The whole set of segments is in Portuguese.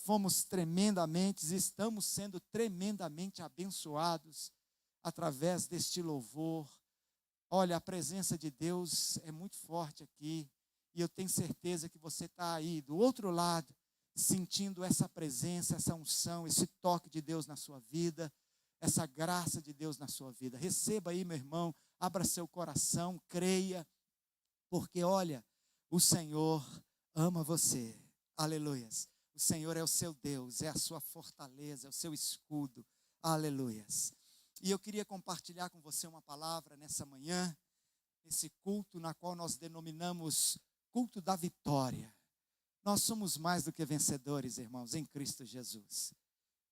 fomos tremendamente, estamos sendo tremendamente abençoados através deste louvor. Olha, a presença de Deus é muito forte aqui, e eu tenho certeza que você está aí, do outro lado, sentindo essa presença, essa unção, esse toque de Deus na sua vida, essa graça de Deus na sua vida. Receba aí, meu irmão, abra seu coração, creia, porque olha, o Senhor ama você. Aleluias. O Senhor é o seu Deus, é a sua fortaleza, é o seu escudo. Aleluias. E eu queria compartilhar com você uma palavra nessa manhã, esse culto na qual nós denominamos culto da vitória. Nós somos mais do que vencedores, irmãos, em Cristo Jesus.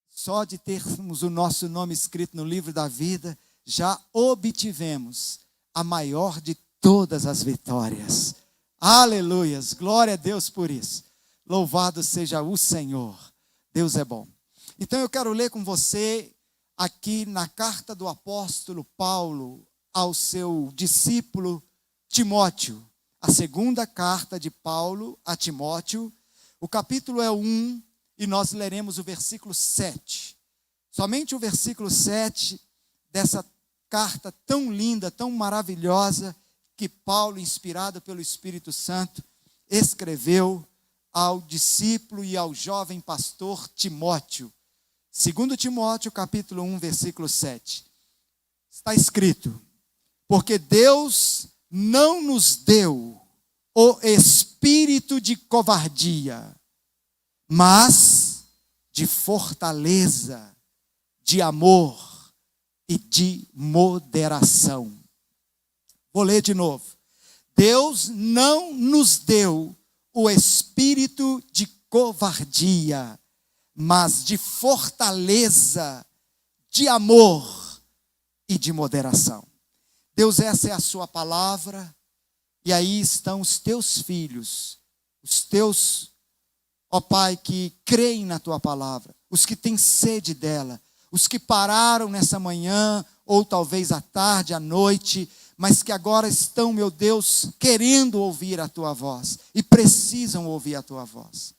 Só de termos o nosso nome escrito no livro da vida, já obtivemos a maior de todas as vitórias. Aleluias, glória a Deus por isso. Louvado seja o Senhor. Deus é bom. Então eu quero ler com você aqui na carta do apóstolo Paulo ao seu discípulo Timóteo. A segunda carta de Paulo a Timóteo. O capítulo é 1 e nós leremos o versículo 7. Somente o versículo 7 dessa carta tão linda, tão maravilhosa, que Paulo, inspirado pelo Espírito Santo, escreveu ao discípulo e ao jovem pastor Timóteo. 2 Timóteo, capítulo 1, versículo 7. Está escrito: porque Deus não nos deu o espírito de covardia, mas de fortaleza, de amor e de moderação. Vou ler de novo. Deus não nos deu o espírito de covardia, mas de fortaleza, de amor e de moderação. Deus, essa é a sua palavra, e aí estão os teus filhos, os teus, ó Pai, que creem na tua palavra, os que têm sede dela, os que pararam nessa manhã, ou talvez à tarde, à noite, mas que agora estão, meu Deus, querendo ouvir a tua voz, e precisam ouvir a tua voz.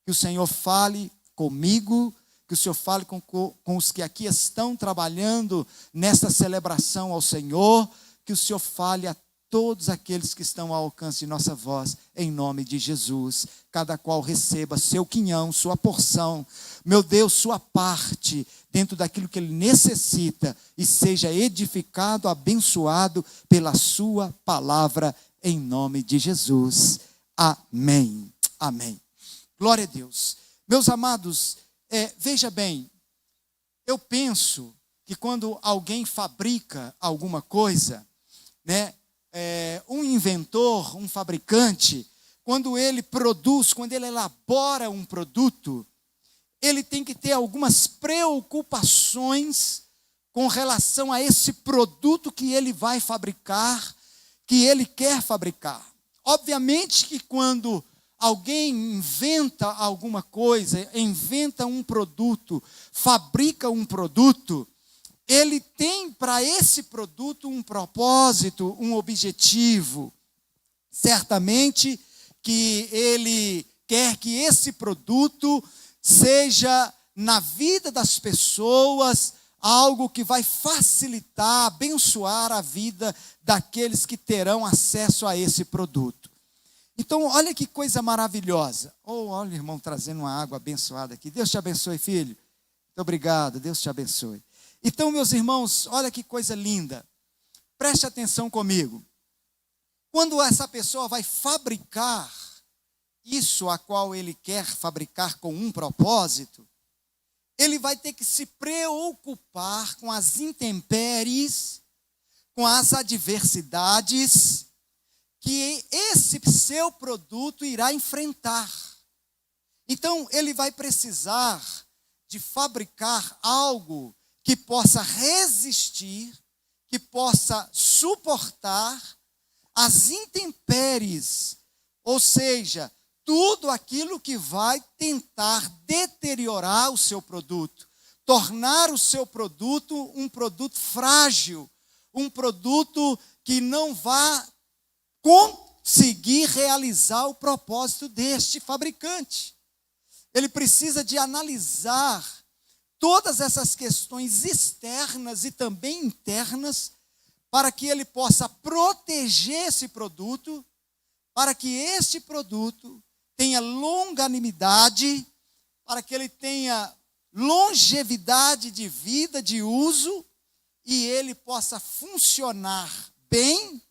Que o Senhor fale comigo, que o Senhor fale com os que aqui estão trabalhando nessa celebração ao Senhor, que o Senhor fale a todos aqueles que estão ao alcance de nossa voz, em nome de Jesus. Cada qual receba seu quinhão, sua porção, meu Deus, sua parte, dentro daquilo que ele necessita, e seja edificado, abençoado pela sua palavra, em nome de Jesus. Amém. Amém. Glória a Deus. Meus amados, veja bem, eu penso que quando alguém fabrica alguma coisa, né, um inventor, um fabricante, quando ele produz, quando ele elabora um produto, ele tem que ter algumas preocupações com relação a esse produto que ele vai fabricar, que ele quer fabricar. Obviamente que quando alguém inventa alguma coisa, inventa um produto, fabrica um produto, ele tem para esse produto um propósito, um objetivo. Certamente que ele quer que esse produto seja, na vida das pessoas, algo que vai facilitar, abençoar a vida daqueles que terão acesso a esse produto. Então, olha que coisa maravilhosa. Olha o irmão trazendo uma água abençoada aqui. Deus te abençoe, filho. Muito obrigado, Deus te abençoe. Então, meus irmãos, olha que coisa linda. Preste atenção comigo. Quando essa pessoa vai fabricar isso a qual ele quer fabricar com um propósito, ele vai ter que se preocupar com as intempéries, com as adversidades que esse seu produto irá enfrentar. Então, ele vai precisar de fabricar algo que possa resistir, que possa suportar as intempéries, ou seja, tudo aquilo que vai tentar deteriorar o seu produto, tornar o seu produto um produto frágil, um produto que não vá conseguir realizar o propósito deste fabricante. ele precisa de analisar todas essas questões externas e também internas, para que ele possa proteger esse produto, para que este produto tenha longanimidade, para que ele tenha longevidade de vida, de uso, e ele possa funcionar bem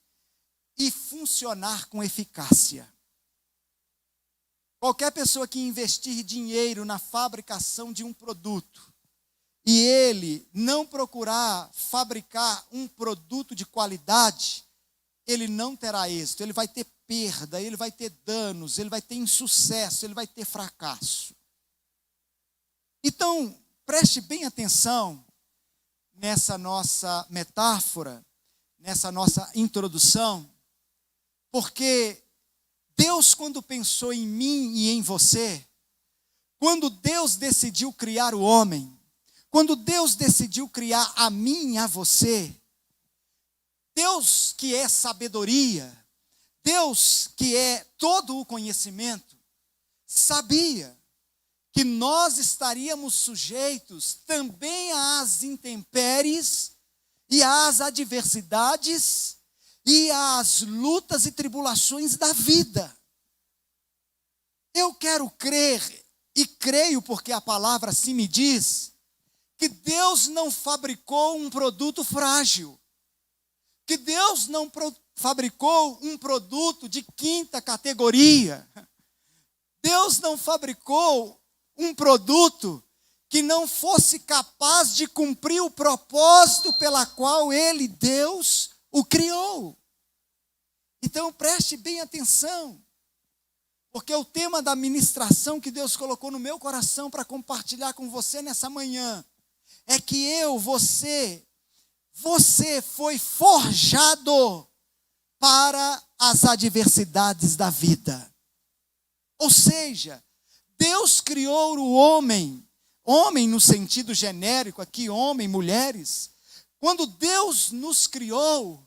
e funcionar com eficácia. Qualquer pessoa que investir dinheiro na fabricação de um produto e ele não procurar fabricar um produto de qualidade, ele não terá êxito, ele vai ter perda, ele vai ter danos, ele vai ter insucesso, ele vai ter fracasso. Então, preste bem atenção nessa nossa metáfora, nessa nossa introdução, porque Deus, quando pensou em mim e em você, quando Deus decidiu criar o homem, quando Deus decidiu criar a mim e a você, Deus que é sabedoria, Deus que é todo o conhecimento, sabia que nós estaríamos sujeitos também às intempéries e às adversidades e às lutas e tribulações da vida. Eu quero crer, e creio porque a palavra assim me diz, que Deus não fabricou um produto frágil, que Deus não fabricou um produto de quinta categoria, Deus não fabricou um produto que não fosse capaz de cumprir o propósito pela qual Ele, Deus, o criou. Então preste bem atenção, porque o tema da ministração que Deus colocou no meu coração para compartilhar com você nessa manhã, é que você foi forjado para as adversidades da vida. Ou seja, Deus criou o homem no sentido genérico aqui, homem, mulheres. Quando Deus nos criou,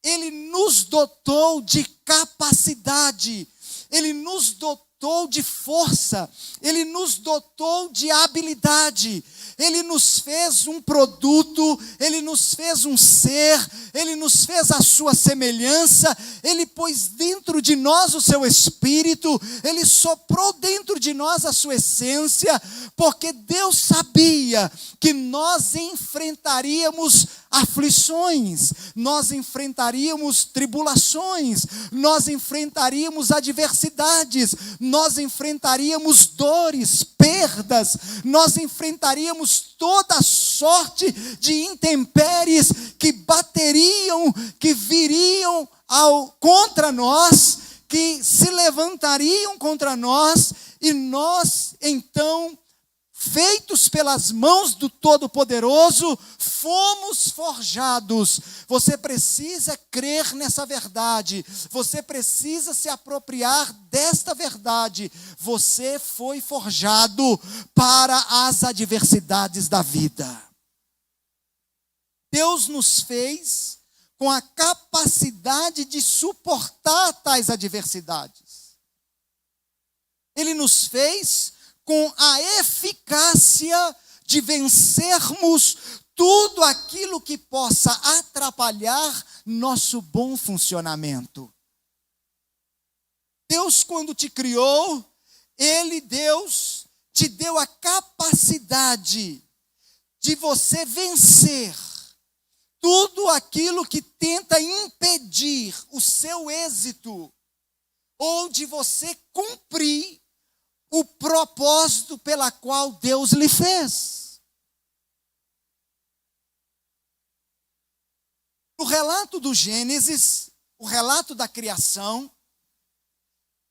Ele nos dotou de capacidade, Ele nos dotou de força, Ele nos dotou de habilidade, Ele nos fez um produto, Ele nos fez um ser, Ele nos fez a sua semelhança, Ele pôs dentro de nós o seu espírito, Ele soprou dentro de nós a sua essência, porque Deus sabia que nós enfrentaríamos aflições, nós enfrentaríamos tribulações, nós enfrentaríamos adversidades, nós enfrentaríamos dores, perdas, nós enfrentaríamos toda sorte de intempéries que bateriam, que viriam contra nós, que se levantariam contra nós, e nós então, feitos pelas mãos do Todo-Poderoso, fomos forjados. Você precisa crer nessa verdade, você precisa se apropriar desta verdade. Você foi forjado para as adversidades da vida. Deus nos fez com a capacidade de suportar tais adversidades. Ele nos fez com a eficácia de vencermos tudo aquilo que possa atrapalhar nosso bom funcionamento. Deus, quando te criou, Deus, te deu a capacidade de você vencer tudo aquilo que tenta impedir o seu êxito, ou de você cumprir o propósito pela qual Deus lhe fez. No relato do Gênesis, o relato da criação,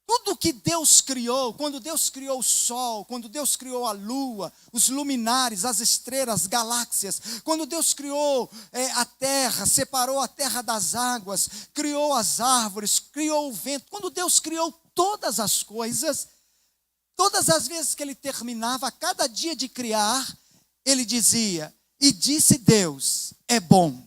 tudo que Deus criou, quando Deus criou o sol, quando Deus criou a lua, os luminares, as estrelas, as galáxias, quando Deus criou a terra, separou a terra das águas, criou as árvores, criou o vento, quando Deus criou todas as coisas, todas as vezes que ele terminava, a cada dia de criar, ele dizia, e disse Deus, é bom.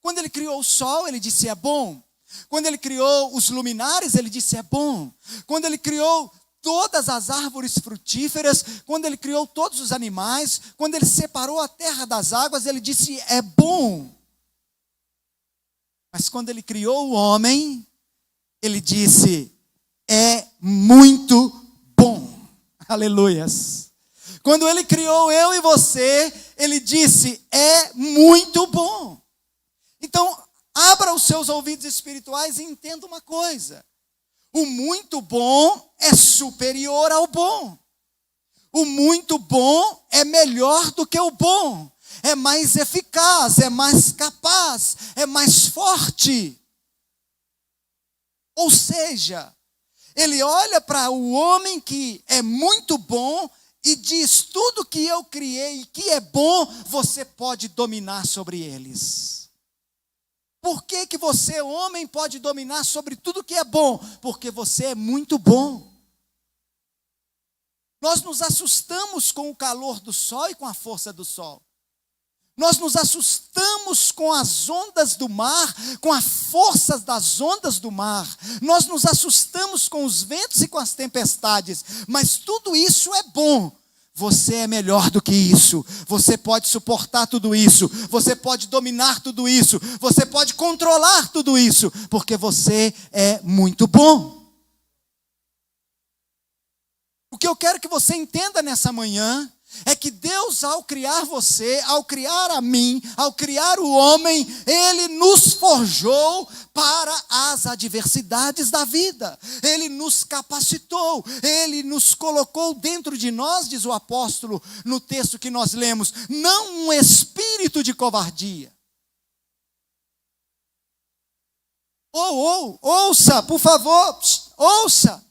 Quando ele criou o sol, ele disse, é bom. Quando ele criou os luminares, ele disse, é bom. Quando ele criou todas as árvores frutíferas, quando ele criou todos os animais, quando ele separou a terra das águas, ele disse: é bom. Mas quando ele criou o homem, ele disse: é muito bom. Aleluias. Quando ele criou eu e você, ele disse: é muito bom. Então, abra os seus ouvidos espirituais e entenda uma coisa: o muito bom é superior ao bom. O muito bom é melhor do que o bom. É mais eficaz, é mais capaz, é mais forte. Ou seja, ele olha para o homem que é muito bom e diz: tudo que eu criei que é bom, você pode dominar sobre eles. Por que que você, homem, pode dominar sobre tudo que é bom? Porque você é muito bom. Nós nos assustamos com o calor do sol e com a força do sol. Nós nos assustamos com as ondas do mar, com a força das ondas do mar. Nós nos assustamos com os ventos e com as tempestades. Mas tudo isso é bom. Você é melhor do que isso. Você pode suportar tudo isso. Você pode dominar tudo isso. Você pode controlar tudo isso. Porque você é muito bom. O que eu quero que você entenda nessa manhã é que Deus, ao criar você, ao criar a mim, ao criar o homem, Ele nos forjou para as adversidades da vida. Ele nos capacitou, Ele nos colocou dentro de nós, diz o apóstolo no texto que nós lemos, não um espírito de covardia. Ouça, por favor, ouça.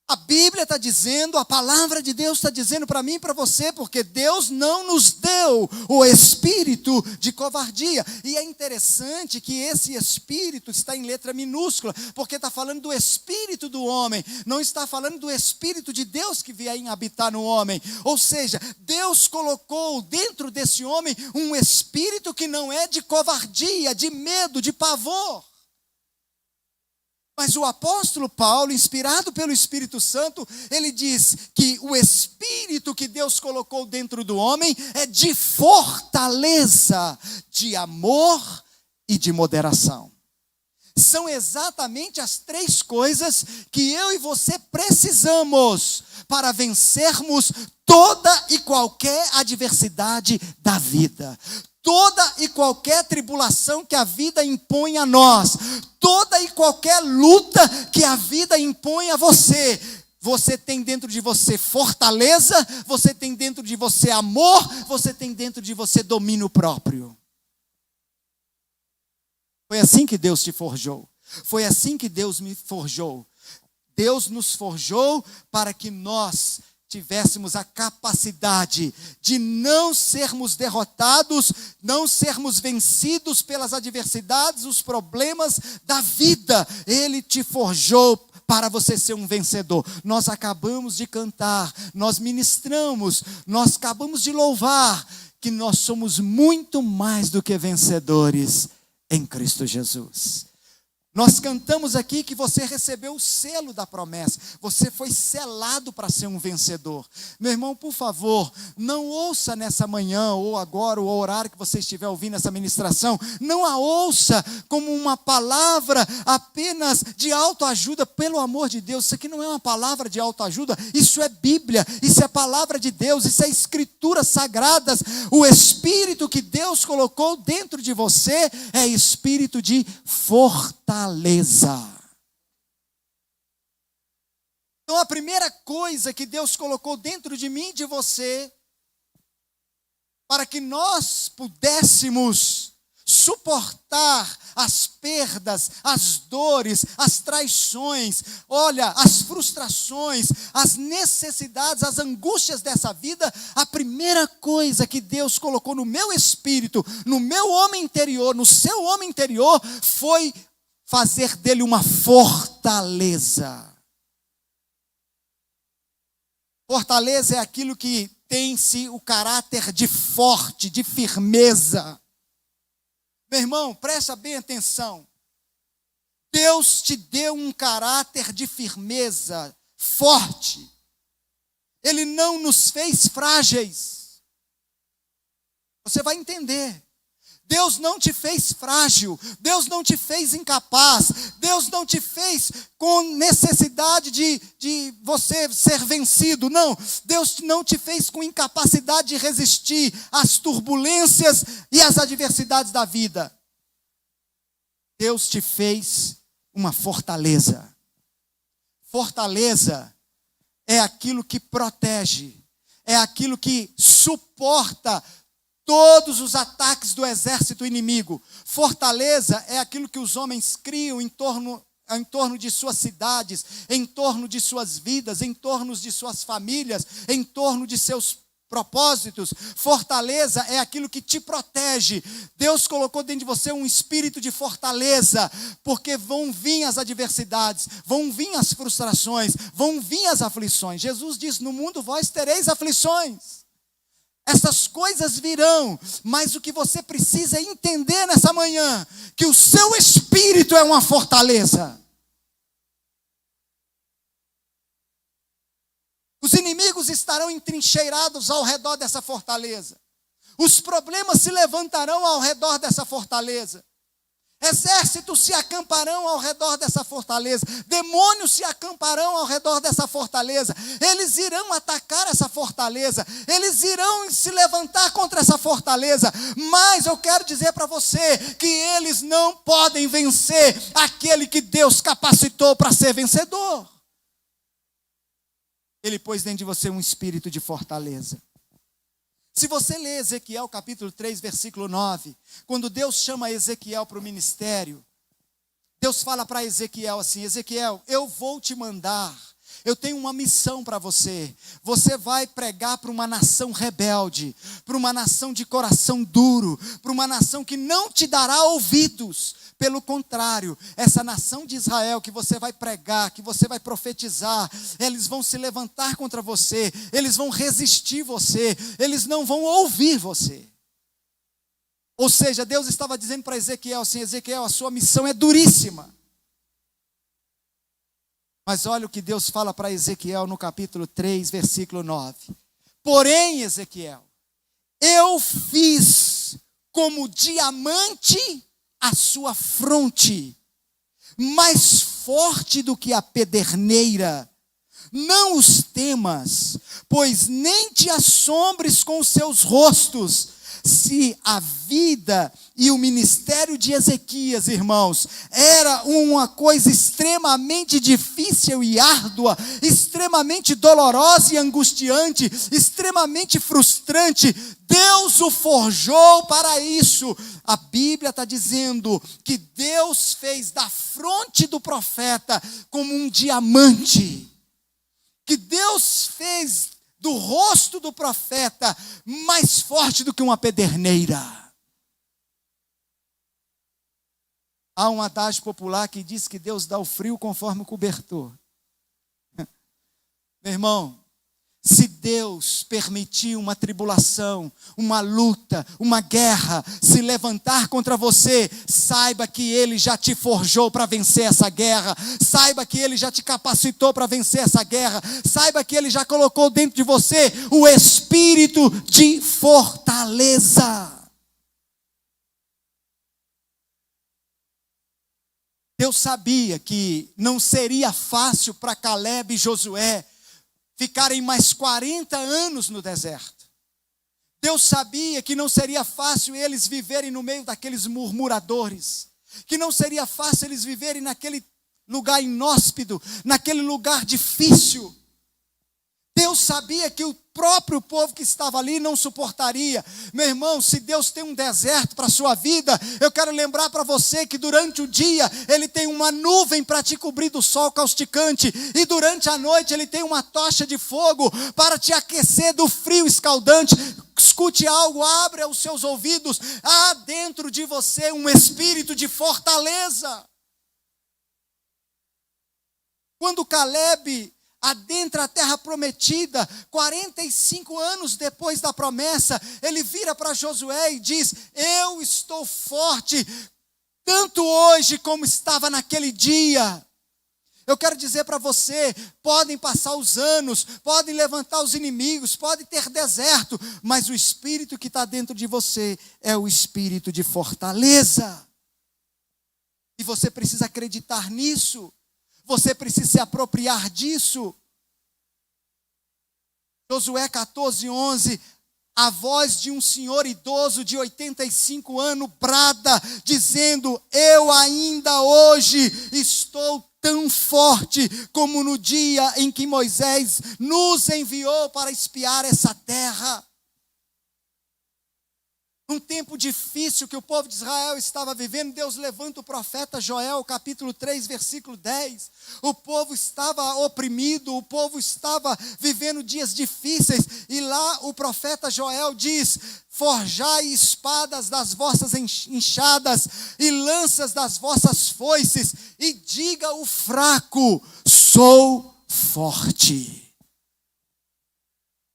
A Bíblia está dizendo, a palavra de Deus está dizendo para mim e para você, porque Deus não nos deu o espírito de covardia. E é interessante que esse espírito está em letra minúscula, porque está falando do espírito do homem, não está falando do espírito de Deus que vem habitar no homem. Ou seja, Deus colocou dentro desse homem um espírito que não é de covardia, de medo, de pavor. Mas o apóstolo Paulo, inspirado pelo Espírito Santo, ele diz que o espírito que Deus colocou dentro do homem é de fortaleza, de amor e de moderação. São exatamente as três coisas que eu e você precisamos para vencermos toda e qualquer adversidade da vida. Toda e qualquer tribulação que a vida impõe a nós, toda e qualquer luta que a vida impõe a você, você tem dentro de você fortaleza, você tem dentro de você amor, você tem dentro de você domínio próprio. Foi assim que Deus te forjou, foi assim que Deus me forjou. Deus nos forjou para que nós tivéssemos a capacidade de não sermos derrotados, não sermos vencidos pelas adversidades, os problemas da vida. Ele te forjou para você ser um vencedor. Nós acabamos de cantar, nós ministramos, nós acabamos de louvar que nós somos muito mais do que vencedores em Cristo Jesus. Nós cantamos aqui que você recebeu o selo da promessa. Você foi selado para ser um vencedor. Meu irmão, por favor, não ouça nessa manhã, ou agora, ou ao horário que você estiver ouvindo essa ministração, não a ouça como uma palavra apenas de autoajuda, pelo amor de Deus. Isso aqui não é uma palavra de autoajuda, isso é Bíblia, isso é palavra de Deus, isso é escrituras sagradas. O Espírito que Deus colocou dentro de você é espírito de fortaleza. Então a primeira coisa que Deus colocou dentro de mim e de você, para que nós pudéssemos suportar as perdas, as dores, as traições, olha, as frustrações, as necessidades, as angústias dessa vida, a primeira coisa que Deus colocou no meu espírito, no meu homem interior, no seu homem interior, foi fazer dele uma fortaleza. Fortaleza é aquilo que tem-se o caráter de forte, de firmeza. Meu irmão, presta bem atenção. Deus te deu um caráter de firmeza, forte. Ele não nos fez frágeis. Você vai entender. Deus não te fez frágil, Deus não te fez incapaz, Deus não te fez com necessidade de você ser vencido, não. Deus não te fez com incapacidade de resistir às turbulências e às adversidades da vida. Deus te fez uma fortaleza. Fortaleza é aquilo que protege, é aquilo que suporta todos os ataques do exército inimigo. Fortaleza é aquilo que os homens criam em torno de suas cidades, em torno de suas vidas, em torno de suas famílias, em torno de seus propósitos. Fortaleza é aquilo que te protege. Deus colocou dentro de você um espírito de fortaleza, porque vão vir as adversidades, vão vir as frustrações, vão vir as aflições. Jesus diz: no mundo vós tereis aflições. Essas coisas virão, mas o que você precisa entender nessa manhã, que o seu espírito é uma fortaleza. Os inimigos estarão entrincheirados ao redor dessa fortaleza. Os problemas se levantarão ao redor dessa fortaleza. Exércitos se acamparão ao redor dessa fortaleza. Demônios se acamparão ao redor dessa fortaleza. Eles irão atacar essa fortaleza. Eles irão se levantar contra essa fortaleza. Mas eu quero dizer para você que eles não podem vencer aquele que Deus capacitou para ser vencedor. Ele pôs dentro de você um espírito de fortaleza. Se você ler Ezequiel capítulo 3, versículo 9, quando Deus chama Ezequiel para o ministério, Deus fala para Ezequiel assim: Ezequiel, eu vou te mandar, eu tenho uma missão para você. Você vai pregar para uma nação rebelde, para uma nação de coração duro, para uma nação que não te dará ouvidos. Pelo contrário, essa nação de Israel que você vai pregar, que você vai profetizar, eles vão se levantar contra você, eles vão resistir você, eles não vão ouvir você. Ou seja, Deus estava dizendo para Ezequiel assim: Ezequiel, a sua missão é duríssima. Mas olha o que Deus fala para Ezequiel no capítulo 3, versículo 9. Porém, Ezequiel, eu fiz como diamante a sua fronte, mais forte do que a pederneira. Não os temas, pois nem te assombres com os seus rostos. Se a vida e o ministério de Ezequias, irmãos, era uma coisa extremamente difícil e árdua, extremamente dolorosa e angustiante, extremamente frustrante, Deus o forjou para isso. A Bíblia está dizendo que Deus fez da fronte do profeta como um diamante, que Deus fez do rosto do profeta mais forte do que uma pederneira. Há um adágio popular que diz que Deus dá o frio conforme o cobertor. Meu irmão, se Deus permitir uma tribulação, uma luta, uma guerra se levantar contra você, saiba que Ele já te forjou para vencer essa guerra, saiba que Ele já te capacitou para vencer essa guerra, saiba que Ele já colocou dentro de você o espírito de fortaleza. Deus sabia que não seria fácil para Caleb e Josué ficarem mais 40 anos no deserto. Deus sabia que não seria fácil eles viverem no meio daqueles murmuradores, que não seria fácil eles viverem naquele lugar inóspito, naquele lugar difícil. Deus sabia que o próprio povo que estava ali não suportaria. Meu irmão, se Deus tem um deserto para a sua vida, eu quero lembrar para você que durante o dia Ele tem uma nuvem para te cobrir do sol causticante, e durante a noite Ele tem uma tocha de fogo para te aquecer do frio escaldante. Escute algo, abra os seus ouvidos. Há dentro de você um espírito de fortaleza. Quando Caleb adentra a terra prometida, 45 anos depois da promessa, ele vira para Josué e diz: eu estou forte, tanto hoje como estava naquele dia. Eu quero dizer para você, podem passar os anos, podem levantar os inimigos, pode ter deserto, mas o espírito que está dentro de você é o espírito de fortaleza. E você precisa acreditar nisso, você precisa se apropriar disso. Josué 14:11, a voz de um senhor idoso de 85 anos brada, dizendo: eu ainda hoje estou tão forte como no dia em que Moisés nos enviou para espiar essa terra. Um tempo difícil que o povo de Israel estava vivendo, Deus levanta o profeta Joel, capítulo 3, versículo 10. O povo estava oprimido, o povo estava vivendo dias difíceis, e lá o profeta Joel diz: forjai espadas das vossas enxadas e lanças das vossas foices, e diga o fraco: sou forte.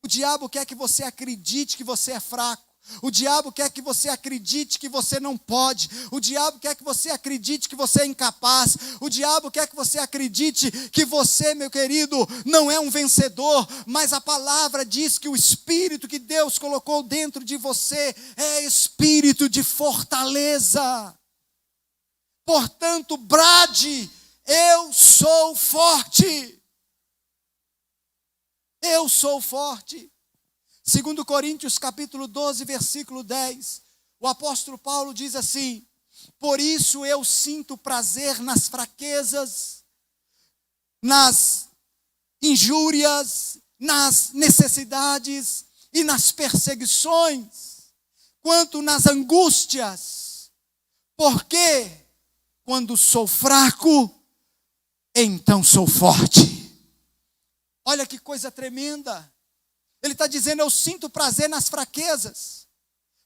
O diabo quer que você acredite que você é fraco. O diabo quer que você acredite que você não pode. O diabo quer que você acredite que você é incapaz. O diabo quer que você acredite que você, meu querido, não é um vencedor. Mas a palavra diz que o espírito que Deus colocou dentro de você é espírito de fortaleza. Portanto, brade: eu sou forte. Eu sou forte. 2 Coríntios capítulo 12, versículo 10, o apóstolo Paulo diz assim: por isso eu sinto prazer nas fraquezas, nas injúrias, nas necessidades e nas perseguições, quanto nas angústias, porque quando sou fraco, então sou forte. Olha que coisa tremenda. Ele está dizendo: eu sinto prazer nas fraquezas,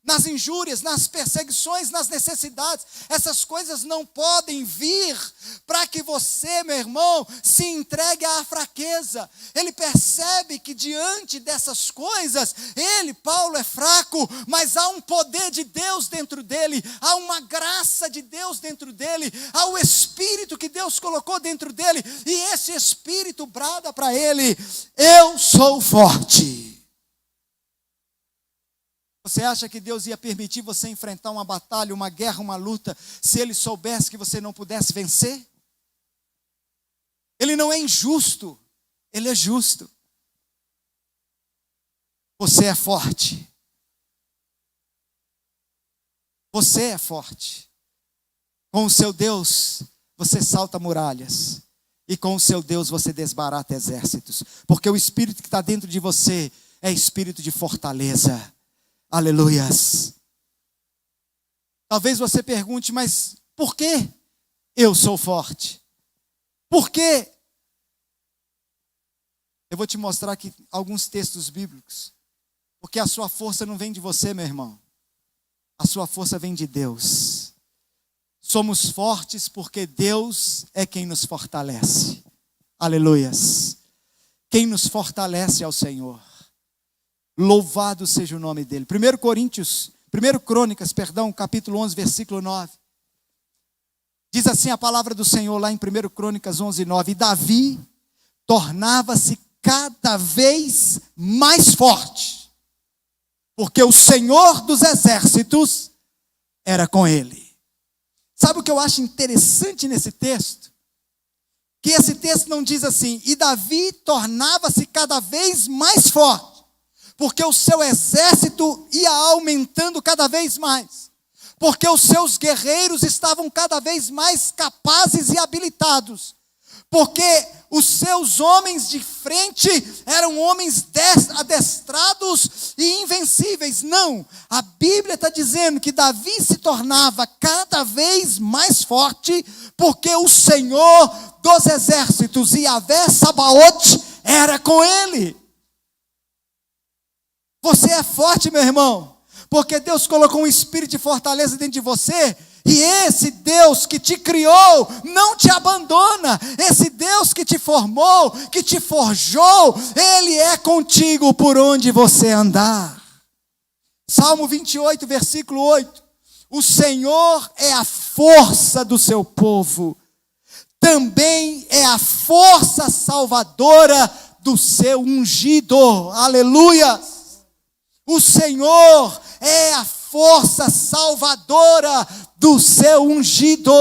nas injúrias, nas perseguições, nas necessidades. Essas coisas não podem vir para que você, meu irmão, se entregue à fraqueza. Ele percebe que diante dessas coisas, Paulo é fraco, mas há um poder de Deus dentro dele, há uma graça de Deus dentro dele, há o Espírito que Deus colocou dentro dele, e esse Espírito brada para ele: eu sou forte. Você acha que Deus ia permitir você enfrentar uma batalha, uma guerra, uma luta, se Ele soubesse que você não pudesse vencer? Ele não é injusto, Ele é justo. Você é forte. Você é forte. Com o seu Deus, você salta muralhas. E com o seu Deus, você desbarata exércitos. Porque o Espírito que está dentro de você é espírito de fortaleza. Aleluias. Talvez você pergunte: mas por que eu sou forte? Por quê? Eu vou te mostrar aqui alguns textos bíblicos. Porque a sua força não vem de você, meu irmão. A sua força vem de Deus. Somos fortes porque Deus é quem nos fortalece. Aleluias. Quem nos fortalece é o Senhor. Louvado seja o nome dele. 1 Crônicas, capítulo 11, versículo 9. Diz assim a palavra do Senhor lá em 1 Crônicas 11, 9. E Davi tornava-se cada vez mais forte, porque o Senhor dos exércitos era com ele. Sabe o que eu acho interessante nesse texto? Que esse texto não diz assim: e Davi tornava-se cada vez mais forte, porque o seu exército ia aumentando cada vez mais, porque os seus guerreiros estavam cada vez mais capazes e habilitados, porque os seus homens de frente eram homens adestrados e invencíveis. Não, a Bíblia está dizendo que Davi se tornava cada vez mais forte, porque o Senhor dos exércitos, Yahvé Sabaote, era com ele. Você é forte, meu irmão, porque Deus colocou um espírito de fortaleza dentro de você, e esse Deus que te criou não te abandona. Esse Deus que te formou, que te forjou, Ele é contigo por onde você andar. Salmo 28, versículo 8. O Senhor é a força do seu povo, também é a força salvadora do seu ungido. Aleluia! O Senhor é a força salvadora do seu ungido.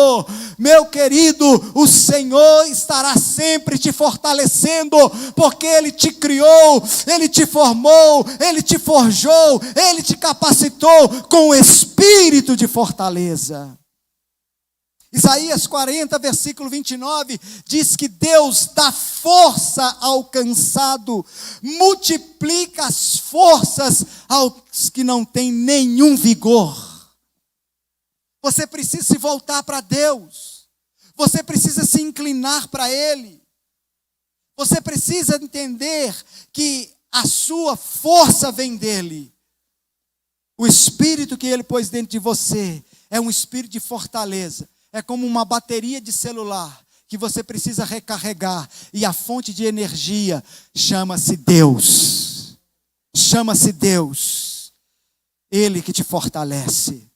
Meu querido, o Senhor estará sempre te fortalecendo, porque Ele te criou, Ele te formou, Ele te forjou, Ele te capacitou com o espírito de fortaleza. Isaías 40, versículo 29, diz que Deus dá força ao cansado, multiplica as forças aos que não têm nenhum vigor. Você precisa se voltar para Deus, você precisa se inclinar para Ele, você precisa entender que a sua força vem dEle. O espírito que Ele pôs dentro de você é um espírito de fortaleza. É como uma bateria de celular que você precisa recarregar. E a fonte de energia chama-se Deus. Chama-se Deus. Ele que te fortalece.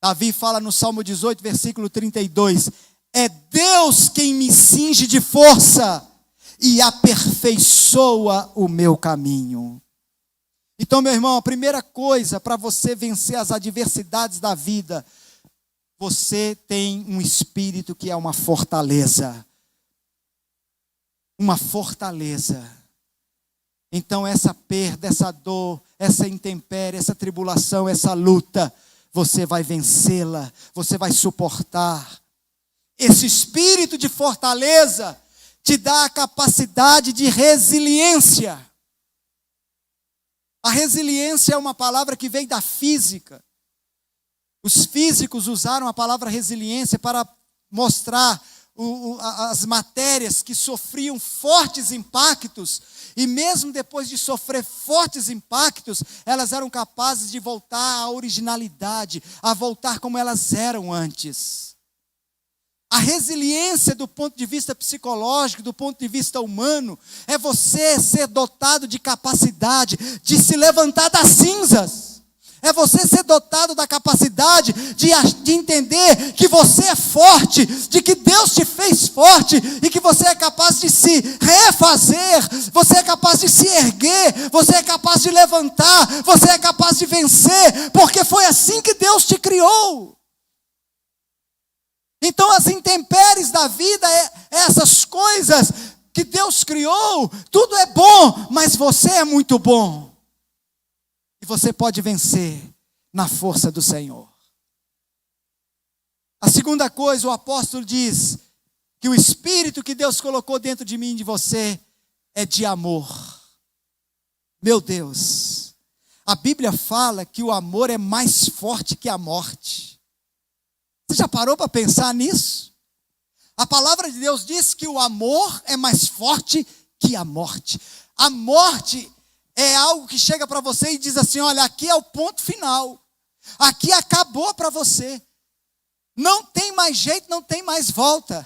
Davi fala no Salmo 18, versículo 32. É Deus quem me cinge de força e aperfeiçoa o meu caminho. Então, meu irmão, a primeira coisa para você vencer as adversidades da vida, você tem um espírito que é uma fortaleza. Uma fortaleza. Então essa perda, essa dor, essa intempérie, essa tribulação, essa luta, você vai vencê-la, você vai suportar. Esse espírito de fortaleza te dá a capacidade de resiliência. A resiliência é uma palavra que vem da física. Os físicos usaram a palavra resiliência para mostrar as matérias que sofriam fortes impactos, e mesmo depois de sofrer fortes impactos, elas eram capazes de voltar à originalidade, a voltar como elas eram antes. A resiliência do ponto de vista psicológico, do ponto de vista humano, é você ser dotado de capacidade de se levantar das cinzas. É você ser dotado da capacidade de entender que você é forte, de que Deus te fez forte e que você é capaz de se refazer, você é capaz de se erguer, você é capaz de levantar, você é capaz de vencer, porque foi assim que Deus te criou. Então as intempéries da vida, essas coisas que Deus criou, tudo é bom, mas você é muito bom. E você pode vencer na força do Senhor. A segunda coisa, o apóstolo diz que o espírito que Deus colocou dentro de mim e de você é de amor. Meu Deus, a Bíblia fala que o amor é mais forte que a morte. Você já parou para pensar nisso? A palavra de Deus diz que o amor é mais forte que a morte. A morte é algo que chega para você e diz assim: olha, aqui é o ponto final. Aqui acabou para você. Não tem mais jeito, não tem mais volta.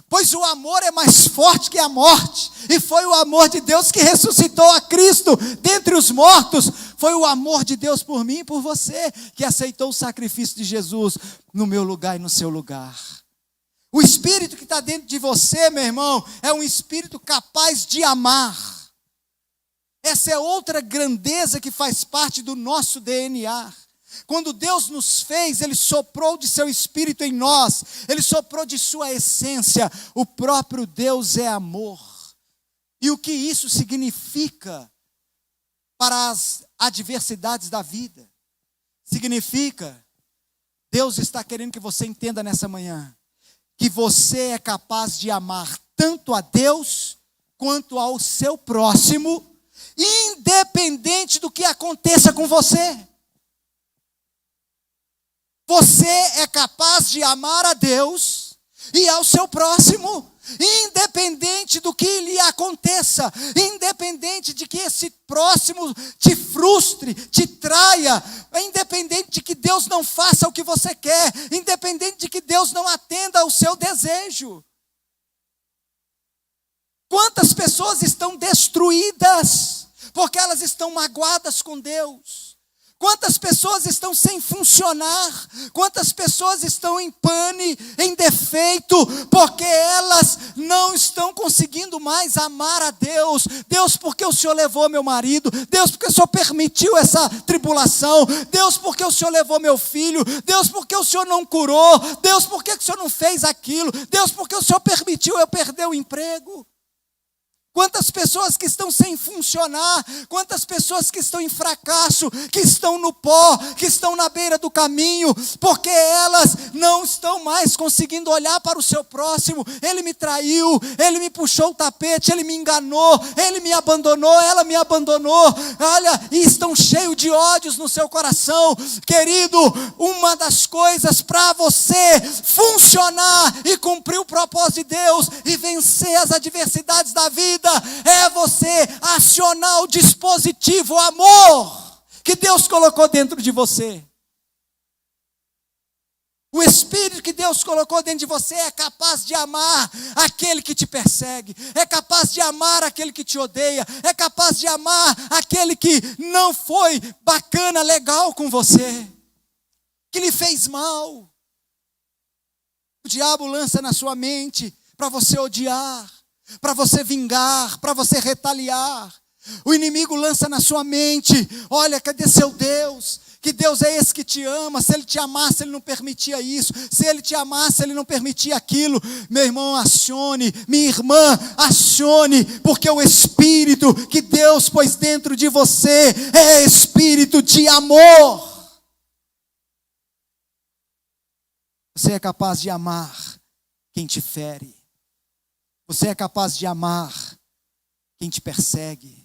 Pois o amor é mais forte que a morte. E foi o amor de Deus que ressuscitou a Cristo dentre os mortos. Foi o amor de Deus por mim e por você, que aceitou o sacrifício de Jesus no meu lugar e no seu lugar. O espírito que está dentro de você, meu irmão, é um espírito capaz de amar. Essa é outra grandeza que faz parte do nosso DNA. Quando Deus nos fez, Ele soprou de seu espírito em nós, Ele soprou de sua essência. O próprio Deus é amor. E o que isso significa para as adversidades da vida? Significa, Deus está querendo que você entenda nessa manhã, que você é capaz de amar tanto a Deus, quanto ao seu próximo, independente do que aconteça com você. Você é capaz de amar a Deus e ao seu próximo, independente do que lhe aconteça, independente de que esse próximo te frustre, te traia, independente de que Deus não faça o que você quer, independente de que Deus não atenda ao seu desejo. Quantas pessoas estão destruídas porque elas estão magoadas com Deus? Quantas pessoas estão sem funcionar? Quantas pessoas estão em pane, em defeito, porque elas não estão conseguindo mais amar a Deus. Deus, porque o Senhor levou meu marido? Deus, porque o Senhor permitiu essa tribulação? Deus, porque o Senhor levou meu filho? Deus, porque o Senhor não curou? Deus, porque o Senhor não fez aquilo? Deus, porque o Senhor permitiu eu perder o emprego? Quantas pessoas que estão sem funcionar, quantas pessoas que estão em fracasso, que estão no pó, que estão na beira do caminho, porque elas não estão mais conseguindo olhar para o seu próximo. Ele me traiu, ele me puxou o tapete, ele me enganou, ele me abandonou, ela me abandonou. Olha, e estão cheios de ódios no seu coração. Querido, uma das coisas para você funcionar e cumprir o propósito de Deus e vencer as adversidades da vida, é você acionar o dispositivo, o amor que Deus colocou dentro de você. O Espírito que Deus colocou dentro de você é capaz de amar aquele que te persegue, é capaz de amar aquele que te odeia, é capaz de amar aquele que não foi bacana, legal com você, que lhe fez mal. O diabo lança na sua mente para você odiar, para você vingar, para você retaliar. O inimigo lança na sua mente: olha, cadê seu Deus? Que Deus é esse que te ama? Se Ele te amasse, Ele não permitia isso. Se Ele te amasse, Ele não permitia aquilo. Meu irmão, acione. Minha irmã, acione. Porque o Espírito que Deus pôs dentro de você é Espírito de amor. Você é capaz de amar quem te fere. Você é capaz de amar quem te persegue.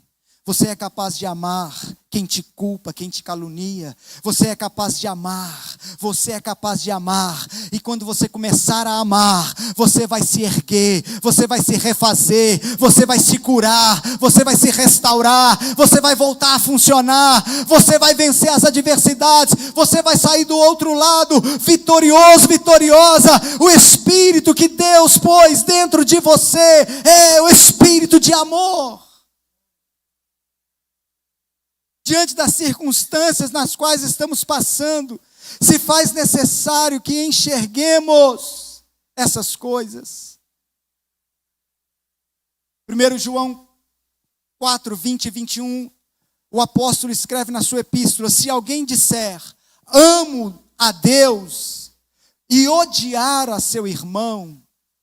Você é capaz de amar quem te culpa, quem te calunia. Você é capaz de amar. Você é capaz de amar. E quando você começar a amar, você vai se erguer, você vai se refazer, você vai se curar, você vai se restaurar, você vai voltar a funcionar, você vai vencer as adversidades, você vai sair do outro lado vitorioso, vitoriosa. O Espírito que Deus pôs dentro de você é o Espírito de amor. Diante das circunstâncias nas quais estamos passando, se faz necessário que enxerguemos essas coisas. 1 João 4, 20 e 21, o apóstolo escreve na sua epístola: se alguém disser, amo a Deus, e odiar a seu irmão,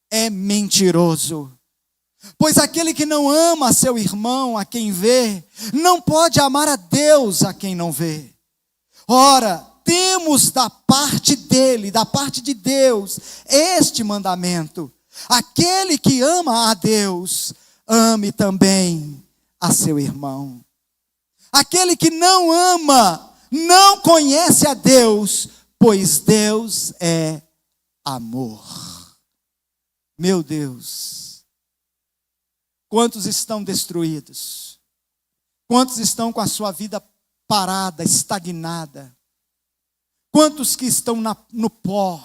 é mentiroso. Pois aquele que não ama a seu irmão, a quem vê, não pode amar a Deus a quem não vê. Ora, temos da parte dele, da parte de Deus, este mandamento: aquele que ama a Deus, ame também a seu irmão. Aquele que não ama, não conhece a Deus, pois Deus é amor. Meu Deus! Quantos estão destruídos? Quantos estão com a sua vida parada, estagnada? Quantos que estão no pó?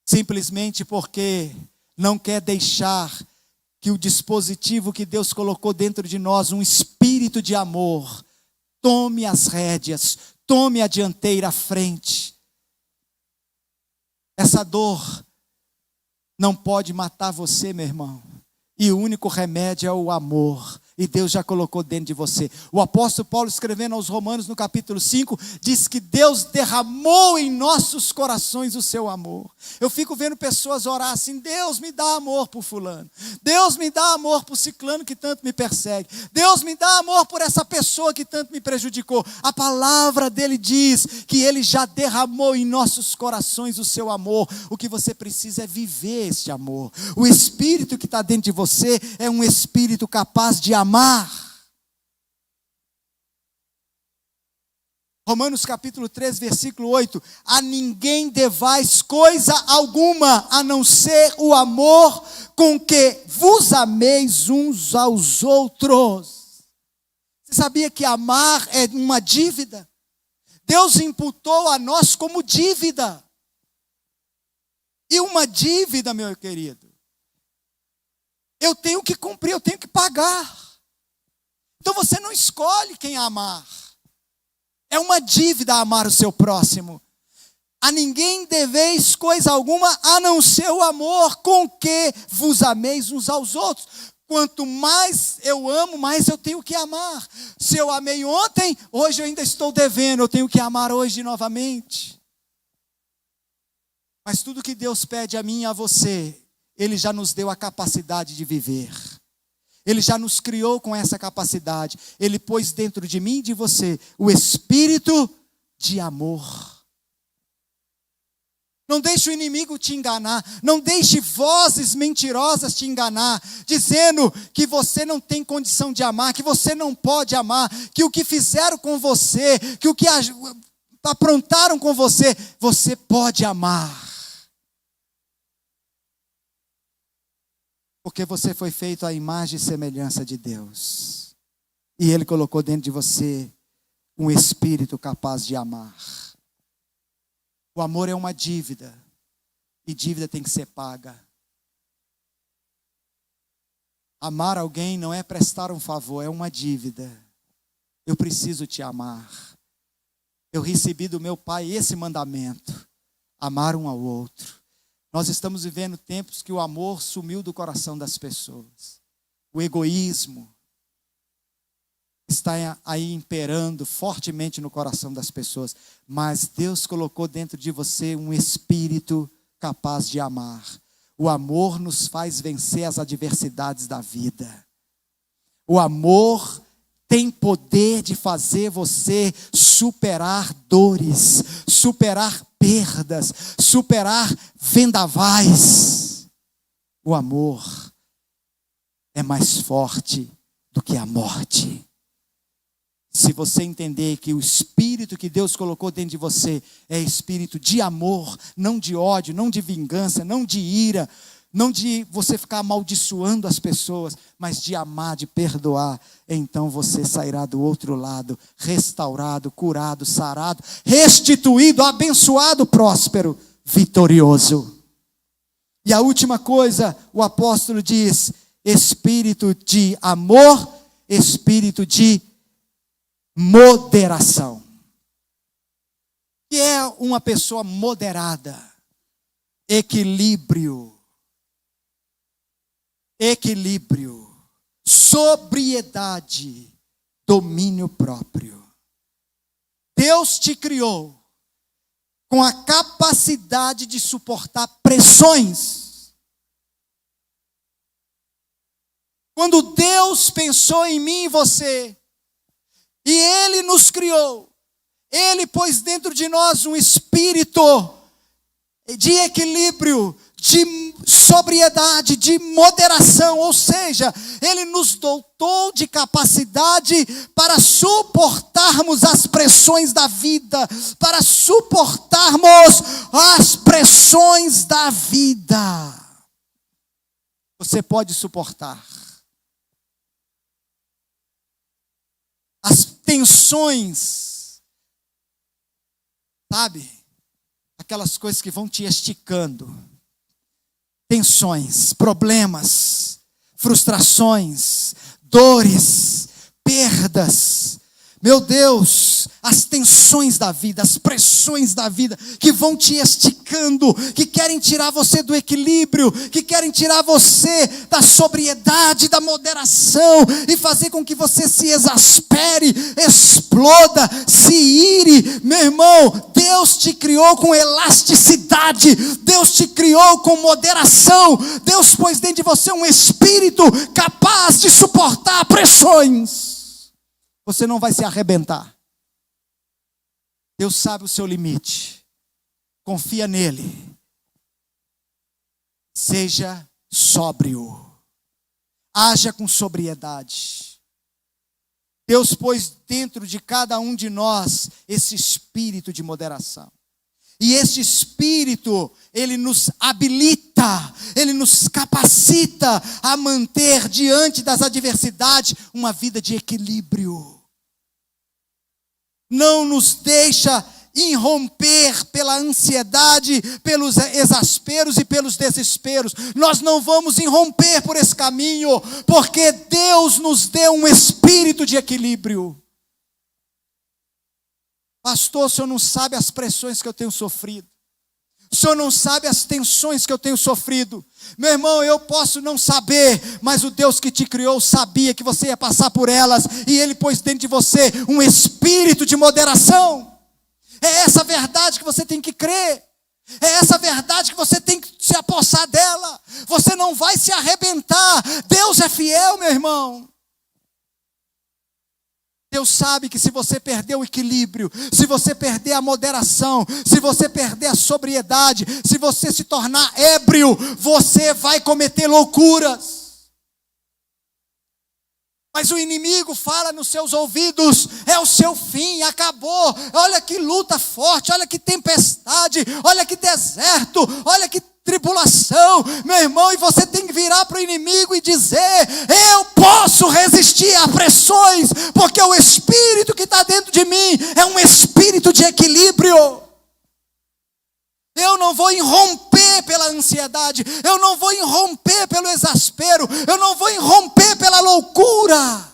Simplesmente porque não quer deixar que o dispositivo que Deus colocou dentro de nós, um espírito de amor, tome as rédeas, tome a dianteira à frente. Essa dor não pode matar você, meu irmão. E o único remédio é o amor. E Deus já colocou dentro de você. O apóstolo Paulo, escrevendo aos Romanos no capítulo 5, diz que Deus derramou em nossos corações o seu amor. Eu fico vendo pessoas orar assim: Deus me dá amor por fulano. Deus me dá amor por ciclano que tanto me persegue. Deus me dá amor por essa pessoa que tanto me prejudicou. A palavra dele diz que ele já derramou em nossos corações o seu amor. O que você precisa é viver esse amor. O Espírito que está dentro de você é um Espírito capaz de amar. Romanos capítulo 3, versículo 8: a ninguém devais coisa alguma, a não ser o amor com que vos ameis uns aos outros. Você sabia que amar é uma dívida? Deus imputou a nós como dívida. E uma dívida, meu querido, eu tenho que cumprir, eu tenho que pagar. Então você não escolhe quem amar. É uma dívida amar o seu próximo. A ninguém deveis coisa alguma, a não ser o amor com que vos ameis uns aos outros. Quanto mais eu amo, mais eu tenho que amar. Se eu amei ontem, hoje eu ainda estou devendo, eu tenho que amar hoje novamente. Mas tudo que Deus pede a mim e a você, Ele já nos deu a capacidade de viver. Ele já nos criou com essa capacidade. Ele pôs dentro de mim e de você o espírito de amor. Não deixe o inimigo te enganar. Não deixe vozes mentirosas te enganar, dizendo que você não tem condição de amar, que você não pode amar, que o que fizeram com você, que o que aprontaram com você, você pode amar. Porque você foi feito à imagem e semelhança de Deus. E Ele colocou dentro de você um espírito capaz de amar. O amor é uma dívida, e dívida tem que ser paga. Amar alguém não é prestar um favor, é uma dívida. Eu preciso te amar. Eu recebi do meu Pai esse mandamento: amar um ao outro. Nós estamos vivendo tempos que o amor sumiu do coração das pessoas. O egoísmo está aí imperando fortemente no coração das pessoas. Mas Deus colocou dentro de você um espírito capaz de amar. O amor nos faz vencer as adversidades da vida. O amor tem poder de fazer você superar dores, superar perdas, superar vendavais. O amor é mais forte do que a morte. Se você entender que o espírito que Deus colocou dentro de você é espírito de amor, não de ódio, não de vingança, não de ira, não de você ficar amaldiçoando as pessoas, mas de amar, de perdoar, então você sairá do outro lado, restaurado, curado, sarado, restituído, abençoado, próspero, vitorioso. E a última coisa, o apóstolo diz: espírito de amor, espírito de moderação. Que é uma pessoa moderada? Equilíbrio, sobriedade, domínio próprio. Deus te criou com a capacidade de suportar pressões. Quando Deus pensou em mim e você, e Ele nos criou, Ele pôs dentro de nós um espírito de equilíbrio, de sobriedade, de moderação, ou seja, Ele nos dotou de capacidade para suportarmos as pressões da vida, para suportarmos as pressões da vida. Você pode suportar as tensões, sabe? Aquelas coisas que vão te esticando. Tensões, problemas, frustrações, dores, perdas. Meu Deus, as tensões da vida, as pressões da vida que vão te esticando, que querem tirar você do equilíbrio, que querem tirar você da sobriedade, da moderação e fazer com que você se exaspere, exploda, se ire. Meu irmão, Deus te criou com elasticidade, Deus te criou com moderação, Deus pôs dentro de você um espírito capaz de suportar pressões. Você não vai se arrebentar. Deus sabe o seu limite. Confia nele. Seja sóbrio. Haja com sobriedade. Deus pôs dentro de cada um de nós esse espírito de moderação. E esse espírito, ele nos habilita, ele nos capacita a manter diante das adversidades uma vida de equilíbrio. Não nos deixa irromper pela ansiedade, pelos exasperos e pelos desesperos. Nós não vamos irromper por esse caminho, porque Deus nos deu um espírito de equilíbrio. Pastor, o senhor não sabe as pressões que eu tenho sofrido. O senhor não sabe as tensões que eu tenho sofrido. Meu irmão, eu posso não saber, mas o Deus que te criou sabia que você ia passar por elas, e Ele pôs dentro de você um espírito de moderação. É essa verdade que você tem que crer. É essa verdade que você tem que se apossar dela. Você não vai se arrebentar. Deus é fiel, meu irmão. Deus sabe que se você perder o equilíbrio, se você perder a moderação, se você perder a sobriedade, se você se tornar ébrio, você vai cometer loucuras. Mas o inimigo fala nos seus ouvidos: é o seu fim, acabou. Olha que luta forte, olha que tempestade, olha que deserto, olha que tribulação, meu irmão. E você tem que virar para o inimigo e dizer: eu posso resistir a pressões, porque o espírito que está dentro de mim é um espírito de equilíbrio. Eu não vou irromper pela ansiedade, eu não vou irromper pelo exaspero, eu não vou irromper pela loucura.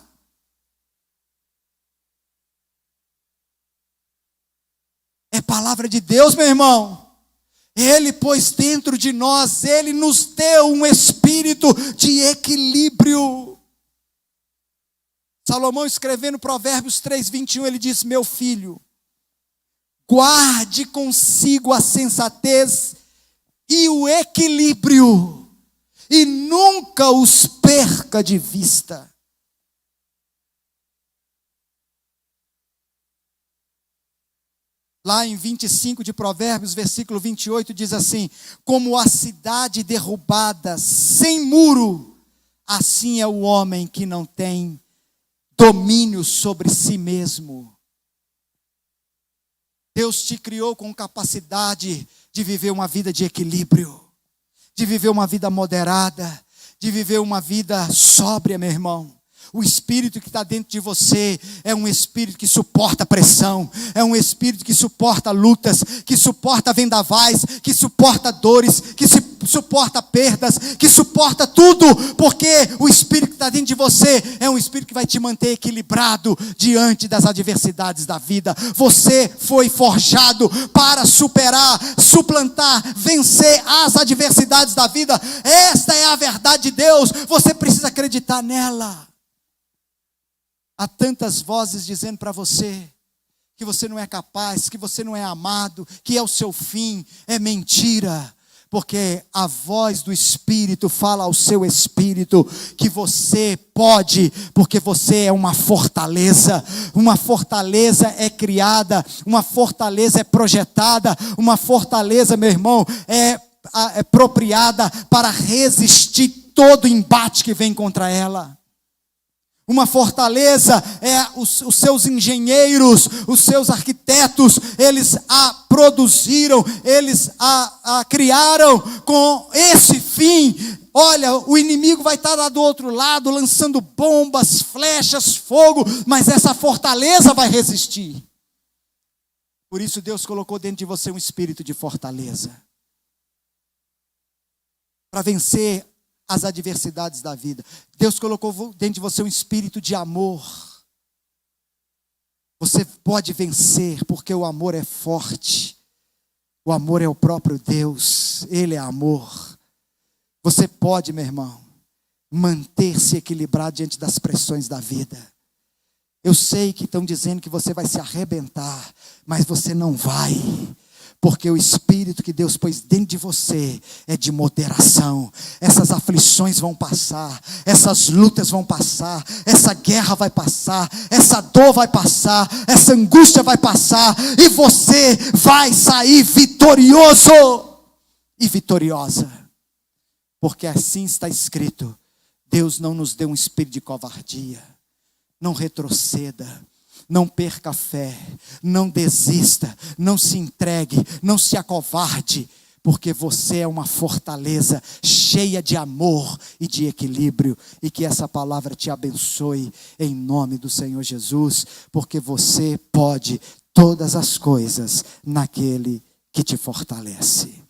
É palavra de Deus, meu irmão. Ele pôs dentro de nós, Ele nos deu um espírito de equilíbrio. Salomão, escrevendo Provérbios 3:21, ele diz: meu filho, guarde consigo a sensatez e o equilíbrio, e nunca os perca de vista. Lá em 25 de Provérbios, versículo 28, diz assim: como a cidade derrubada sem muro, assim é o homem que não tem domínio sobre si mesmo. Deus te criou com capacidade de viver uma vida de equilíbrio, de viver uma vida moderada, de viver uma vida sóbria, meu irmão. O espírito que está dentro de você é um espírito que suporta pressão, é um espírito que suporta lutas, que suporta vendavais, que suporta dores, que suporta perdas, que suporta tudo, porque o espírito que está dentro de você é um espírito que vai te manter equilibrado diante das adversidades da vida. Você foi forjado para superar, suplantar, vencer as adversidades da vida. Esta é a verdade de Deus, você precisa acreditar nela. Há tantas vozes dizendo para você que você não é capaz, que você não é amado, que é o seu fim. É mentira, porque a voz do Espírito fala ao seu espírito que você pode, porque você é uma fortaleza. Uma fortaleza é criada, uma fortaleza é projetada, uma fortaleza, meu irmão, é apropriada para resistir todo embate que vem contra ela. Uma fortaleza os seus engenheiros, os seus arquitetos, eles a produziram, eles a criaram com esse fim. Olha, o inimigo vai estar lá do outro lado, lançando bombas, flechas, fogo, mas essa fortaleza vai resistir. Por isso Deus colocou dentro de você um espírito de fortaleza, para vencer as adversidades da vida. Deus colocou dentro de você um espírito de amor. Você pode vencer, porque o amor é forte. O amor é o próprio Deus. Ele é amor. Você pode, meu irmão, manter-se equilibrado diante das pressões da vida. Eu sei que estão dizendo que você vai se arrebentar, mas você não vai. Porque o espírito que Deus pôs dentro de você é de moderação. Essas aflições vão passar, essas lutas vão passar, essa guerra vai passar, essa dor vai passar, essa angústia vai passar, e você vai sair vitorioso e vitoriosa. Porque assim está escrito: Deus não nos deu um espírito de covardia. Não retroceda. Não perca a fé, não desista, não se entregue, não se acovarde, porque você é uma fortaleza cheia de amor e de equilíbrio, e que essa palavra te abençoe em nome do Senhor Jesus, porque você pode todas as coisas naquele que te fortalece.